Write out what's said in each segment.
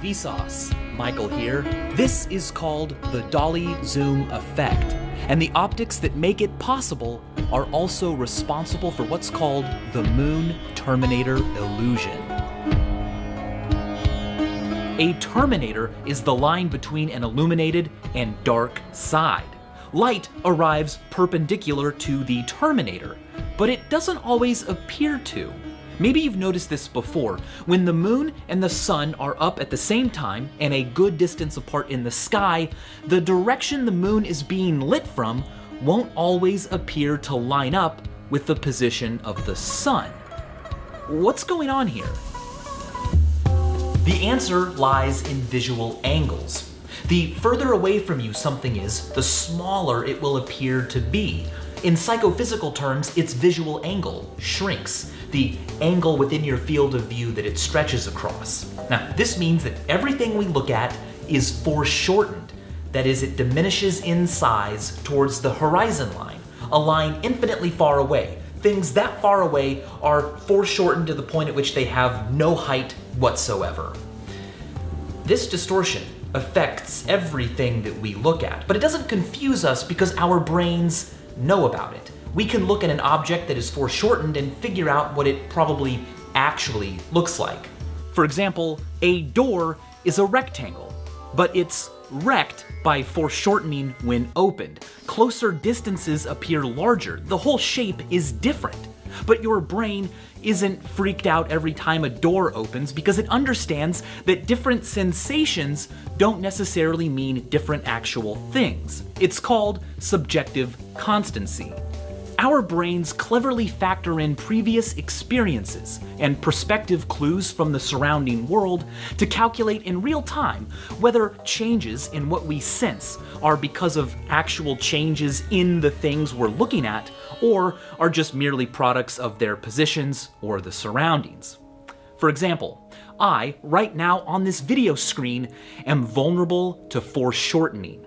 Vsauce, Michael here. This is called the dolly zoom effect, and the optics that make it possible are also responsible for what's called the moon Terminator illusion. A terminator is the line between an illuminated and dark side. Light arrives perpendicular to the terminator, but it doesn't always appear to. Maybe you've noticed this before. When the moon and the sun are up at the same time and a good distance apart in the sky, the direction the moon is being lit from won't always appear to line up with the position of the sun. What's going on here? The answer lies in visual angles. The further away from you something is, the smaller it will appear to be. In psychophysical terms, its visual angle shrinks, the angle within your field of view that it stretches across. Now, this means that everything we look at is foreshortened. That is, it diminishes in size towards the horizon line, a line infinitely far away. Things that far away are foreshortened to the point at which they have no height whatsoever. This distortion affects everything that we look at, but it doesn't confuse us because our brains know about it. We can look at an object that is foreshortened and figure out what it probably actually looks like. For example, a door is a rectangle, but it's rect by foreshortening when opened. Closer distances appear larger. The whole shape is different. But your brain isn't freaked out every time a door opens because it understands that different sensations don't necessarily mean different actual things. It's called subjective constancy. Our brains cleverly factor in previous experiences and perspective clues from the surrounding world to calculate in real time whether changes in what we sense are because of actual changes in the things we're looking at or are just merely products of their positions or the surroundings. For example, I, right now on this video screen, am vulnerable to foreshortening,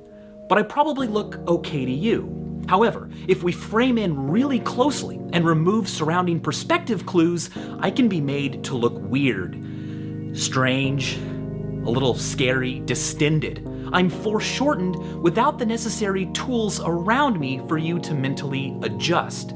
but I probably look okay to you. However, if we frame in really closely and remove surrounding perspective clues, I can be made to look weird, strange, a little scary, distended. I'm foreshortened without the necessary tools around me for you to mentally adjust.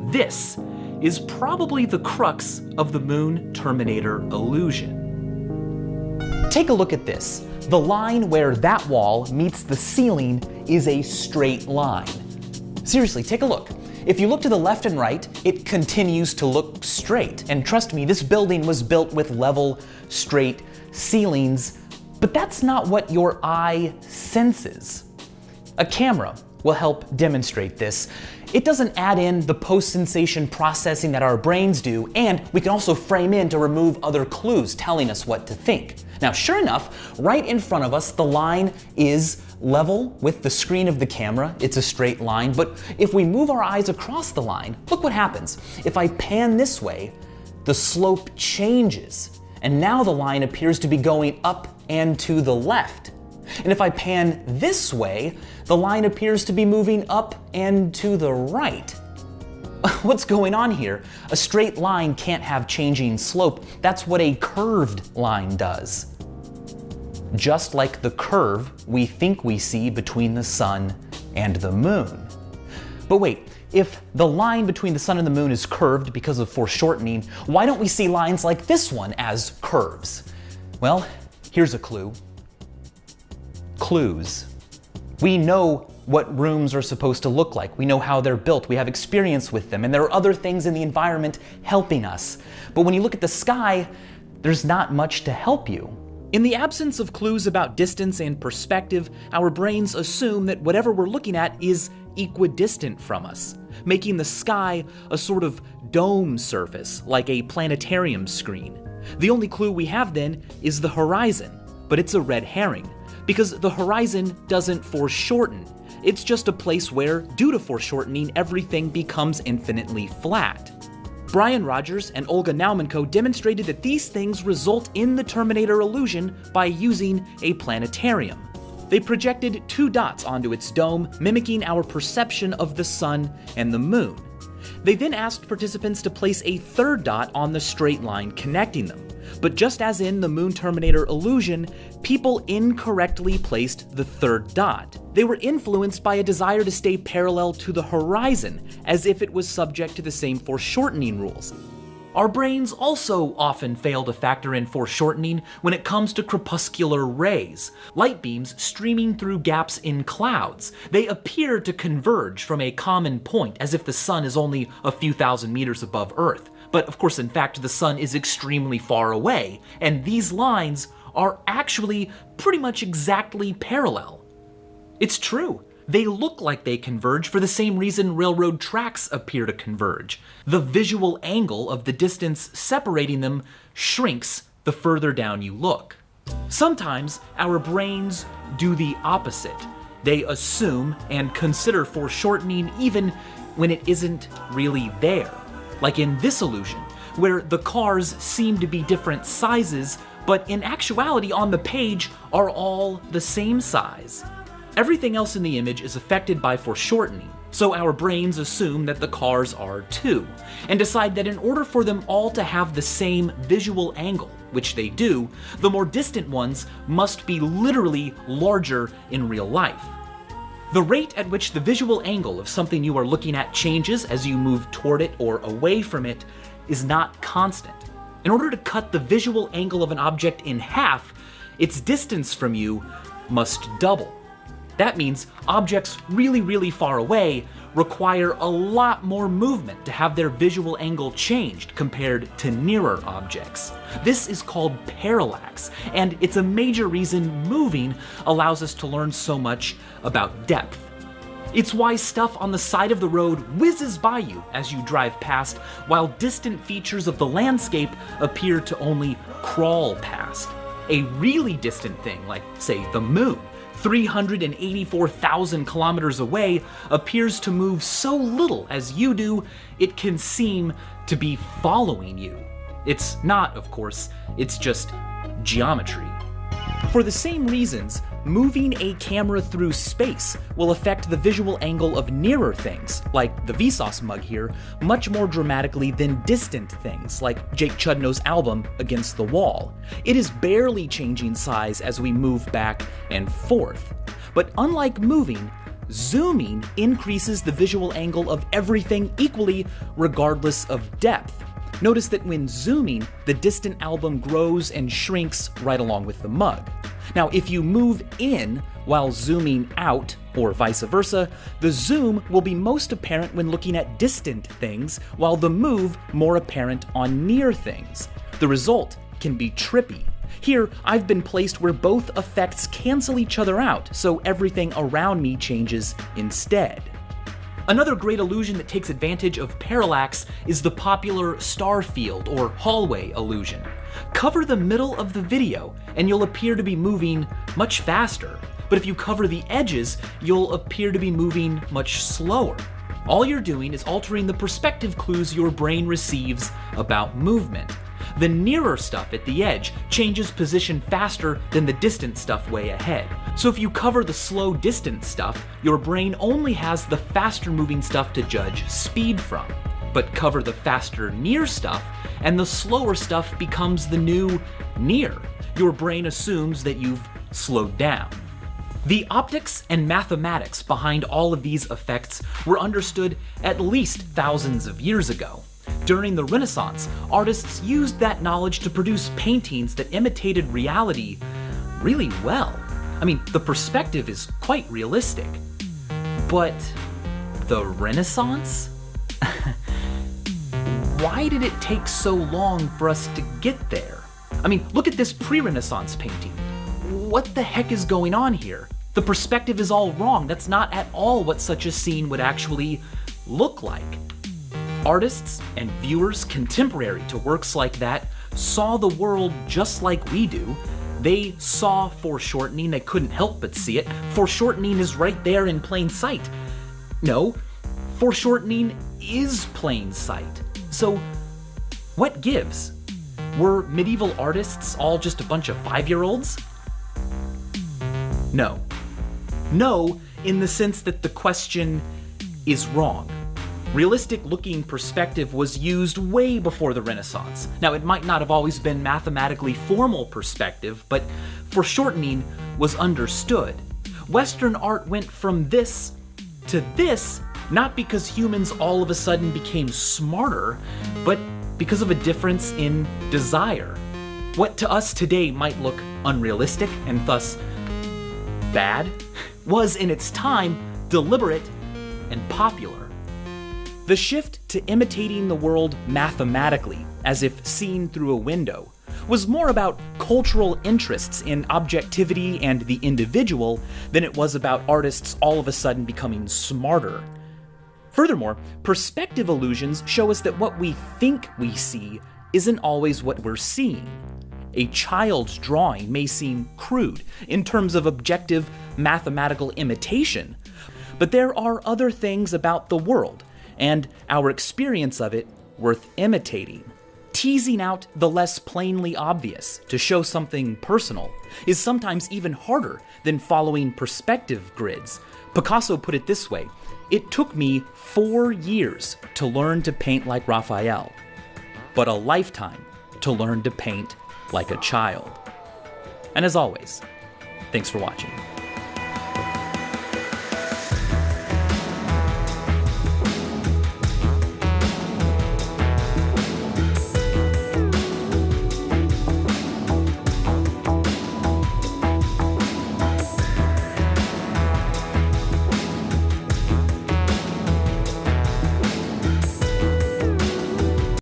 This is probably the crux of the moon Terminator illusion. Take a look at this. The line where that wall meets the ceiling is a straight line. Seriously, take a look. If you look to the left and right, it continues to look straight. And trust me, this building was built with level, straight ceilings, but that's not what your eye senses. A camera will help demonstrate this. It doesn't add in the post-sensation processing that our brains do, and we can also frame in to remove other clues telling us what to think. Now, sure enough, right in front of us, the line is level with the screen of the camera. It's a straight line, but if we move our eyes across the line, look what happens. If I pan this way, the slope changes, and now the line appears to be going up and to the left. And if I pan this way, the line appears to be moving up and to the right. What's going on here? A straight line can't have changing slope. That's what a curved line does. Just like the curve we think we see between the sun and the moon. But wait, if the line between the sun and the moon is curved because of foreshortening, why don't we see lines like this one as curves? Well, here's a clue. Clues. We know what rooms are supposed to look like. We know how they're built. We have experience with them, and there are other things in the environment helping us. But when you look at the sky, there's not much to help you. In the absence of clues about distance and perspective, our brains assume that whatever we're looking at is equidistant from us, making the sky a sort of dome surface, like a planetarium screen. The only clue we have then is the horizon, but it's a red herring, because the horizon doesn't foreshorten. It's just a place where, due to foreshortening, everything becomes infinitely flat. Brian Rogers and Olga Naumenko demonstrated that these things result in the Terminator illusion by using a planetarium. They projected two dots onto its dome, mimicking our perception of the sun and the moon. They then asked participants to place a third dot on the straight line connecting them. But just as in the Moon Terminator illusion, people incorrectly placed the third dot. They were influenced by a desire to stay parallel to the horizon, as if it was subject to the same foreshortening rules. Our brains also often fail to factor in foreshortening when it comes to crepuscular rays, light beams streaming through gaps in clouds. They appear to converge from a common point, as if the sun is only a few thousand meters above Earth. But of course, in fact, the sun is extremely far away, and these lines are actually pretty much exactly parallel. It's true. They look like they converge for the same reason railroad tracks appear to converge. The visual angle of the distance separating them shrinks the further down you look. Sometimes our brains do the opposite. They assume and consider foreshortening even when it isn't really there. Like in this illusion, where the cars seem to be different sizes, but in actuality on the page are all the same size. Everything else in the image is affected by foreshortening, so our brains assume that the cars are too, and decide that in order for them all to have the same visual angle, which they do, the more distant ones must be literally larger in real life. The rate at which the visual angle of something you are looking at changes as you move toward it or away from it is not constant. In order to cut the visual angle of an object in half, its distance from you must double. That means objects really far away require a lot more movement to have their visual angle changed compared to nearer objects. This is called parallax, and it's a major reason moving allows us to learn so much about depth. It's why stuff on the side of the road whizzes by you as you drive past, while distant features of the landscape appear to only crawl past. A really distant thing, like, say, the moon, 384,000 kilometers away, appears to move so little as you do, it can seem to be following you. It's not, of course, it's just geometry. For the same reasons, moving a camera through space will affect the visual angle of nearer things, like the Vsauce mug here, much more dramatically than distant things, like jakechudnow's album Against the Wall. It is barely changing size as we move back and forth. But unlike moving, zooming increases the visual angle of everything equally, regardless of depth. Notice that when zooming, the distant album grows and shrinks right along with the mug. Now, if you move in while zooming out, or vice versa, the zoom will be most apparent when looking at distant things, while the move more apparent on near things. The result can be trippy. Here, I've been placed where both effects cancel each other out, so everything around me changes instead. Another great illusion that takes advantage of parallax is the popular star field or hallway illusion. Cover the middle of the video and you'll appear to be moving much faster, but if you cover the edges, you'll appear to be moving much slower. All you're doing is altering the perspective clues your brain receives about movement. The nearer stuff at the edge changes position faster than the distant stuff way ahead. So if you cover the slow distant stuff, your brain only has the faster moving stuff to judge speed from. But cover the faster near stuff, and the slower stuff becomes the new near. Your brain assumes that you've slowed down. The optics and mathematics behind all of these effects were understood at least thousands of years ago. During the Renaissance, artists used that knowledge to produce paintings that imitated reality really well. I mean, the perspective is quite realistic. But the Renaissance? Why did it take so long for us to get there? I mean, look at this pre-Renaissance painting. What the heck is going on here? The perspective is all wrong. That's not at all what such a scene would actually look like. Artists and viewers contemporary to works like that saw the world just like we do. They saw foreshortening, they couldn't help but see it. Foreshortening is right there in plain sight. No, foreshortening is plain sight. So, what gives? Were medieval artists all just a bunch of 5-year-olds? No. No, in the sense that the question is wrong. Realistic-looking perspective was used way before the Renaissance. Now, it might not have always been mathematically formal perspective, but foreshortening was understood. Western art went from this to this, not because humans all of a sudden became smarter, but because of a difference in desire. What to us today might look unrealistic and thus bad, was in its time deliberate and popular. The shift to imitating the world mathematically, as if seen through a window, was more about cultural interests in objectivity and the individual than it was about artists all of a sudden becoming smarter. Furthermore, perspective illusions show us that what we think we see isn't always what we're seeing. A child's drawing may seem crude in terms of objective mathematical imitation, but there are other things about the world and our experience of it worth imitating. Teasing out the less plainly obvious to show something personal is sometimes even harder than following perspective grids. Picasso put it this way: "It took me 4 years to learn to paint like Raphael, but a lifetime to learn to paint like a child." And as always, thanks for watching.